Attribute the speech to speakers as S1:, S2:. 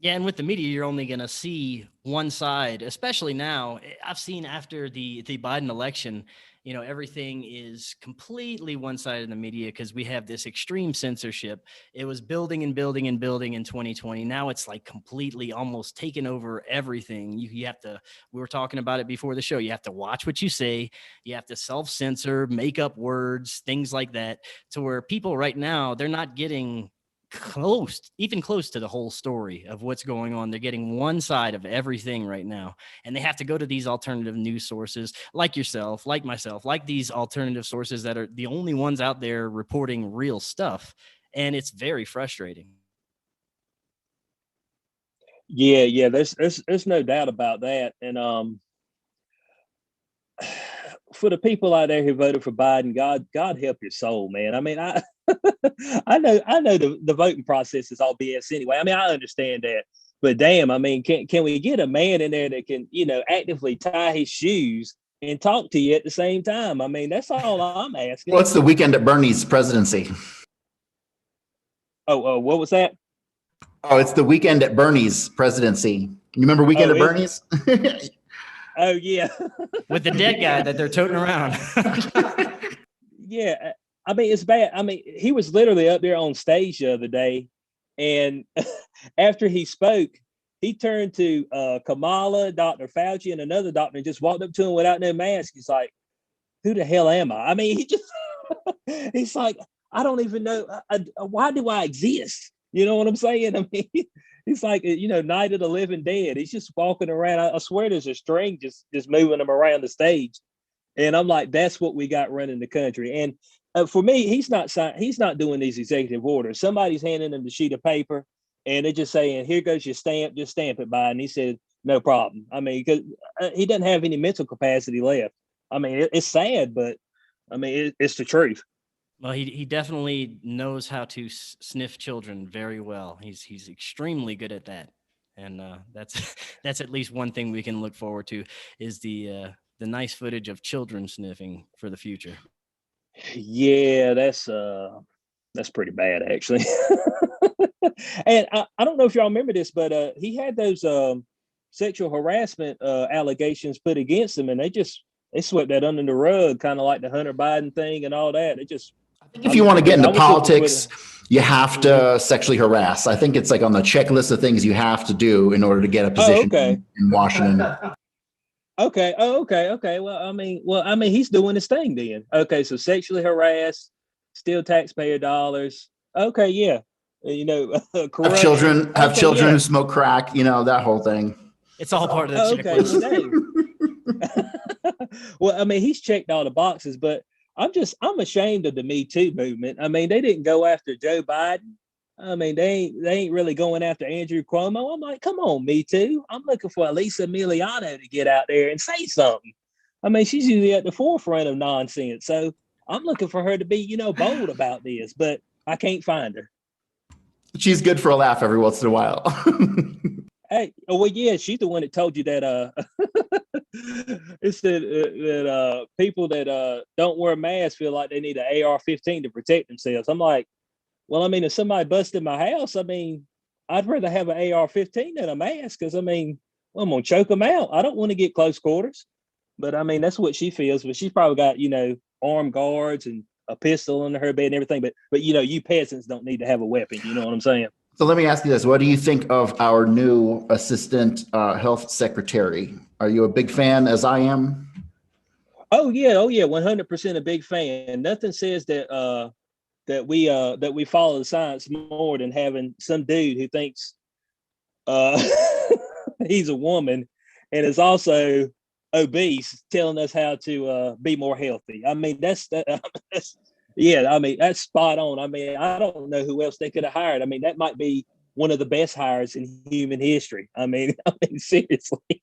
S1: Yeah, and with the media, you're only going to see one side, especially now. I've seen after the Biden election, everything is completely one side of the media because we have this extreme censorship. It was building and building and building in 2020. Now it's like completely almost taken over everything. You have to, we were talking about it before the show. You have to watch what you say. You have to self-censor, make up words, things like that, to where people right now, they're not getting even close to the whole story of what's going on. They're getting one side of everything right now, and they have to go to these alternative news sources like yourself, like myself, like these alternative sources that are the only ones out there reporting real stuff, and it's very frustrating.
S2: Yeah, there's no doubt about that. And for the people out there who voted for Biden, God help your soul, man. I mean, I know the voting process is all BS anyway. I mean, I understand that, but damn, I mean, can we get a man in there that can, actively tie his shoes and talk to you at the same time? I mean, that's all I'm asking.
S3: Well, it's the weekend at Bernie's presidency.
S2: Oh, what was that?
S3: Oh, it's the weekend at Bernie's presidency. You remember Weekend at Bernie's?
S2: Oh yeah,
S1: with the dead guy that they're toting around.
S2: Yeah, I mean, it's bad. I mean, he was literally up there on stage the other day, and after he spoke, he turned to Kamala, Dr. Fauci, and another doctor, and just walked up to him without no mask. He's like, "Who the hell am I?" I mean, he's like, "I don't even know. Why do I exist?" You know what I'm saying? I mean, he's like, Night of the Living Dead. He's just walking around. I swear there's a string just moving him around the stage. And I'm like, that's what we got running the country. And for me, he's not doing these executive orders. Somebody's handing him the sheet of paper, and they're just saying, "Here goes your stamp. Just stamp it by." And he said, "No problem." I mean, because he doesn't have any mental capacity left. I mean, it's sad, but I mean, it's the truth.
S1: Well, he definitely knows how to sniff children very well. He's extremely good at that, and that's that's at least one thing we can look forward to is the nice footage of children sniffing for the future.
S2: Yeah, that's pretty bad actually. And I don't know if y'all remember this, but he had those sexual harassment allegations put against him, and they swept that under the rug, kind of like the Hunter Biden thing and all that. It just
S3: If you want to get into politics, you have to sexually harass. I think it's like on the checklist of things you have to do in order to get a position in Washington.
S2: Okay. Oh, okay. Well, I mean, he's doing his thing then. Okay, so sexually harass, steal taxpayer dollars. Okay, yeah.
S3: Have children who smoke crack. That whole thing.
S1: It's all part of the checklist.
S2: Well, I mean, he's checked all the boxes, but I'm ashamed of the Me Too movement. I mean, they didn't go after Joe Biden. I mean, they ain't really going after Andrew Cuomo. I'm like, come on, Me Too. I'm looking for Elisa Emiliano to get out there and say something. I mean, she's usually at the forefront of nonsense. So I'm looking for her to be, bold about this, but I can't find her.
S3: She's good for a laugh every once in a while.
S2: Hey, well, yeah, she's the one that told you that it's that people that don't wear masks feel like they need an AR-15 to protect themselves. I'm like, well, I mean, if somebody busted my house, I mean, I'd rather have an AR-15 than a mask because, I mean, well, I'm going to choke them out. I don't want to get close quarters. But, I mean, that's what she feels. But she's probably got, armed guards and a pistol under her bed and everything. But you peasants don't need to have a weapon. You know what I'm saying?
S3: So let me ask you this. What do you think of our new assistant health secretary? Are you a big fan, as I am?
S2: Oh, yeah. 100% a big fan. Nothing says that that we follow the science more than having some dude who thinks he's a woman and is also obese telling us how to be more healthy. I mean, that's yeah, I mean, that's spot on. I mean, I don't know who else they could have hired. I mean, that might be one of the best hires in human history. I mean seriously.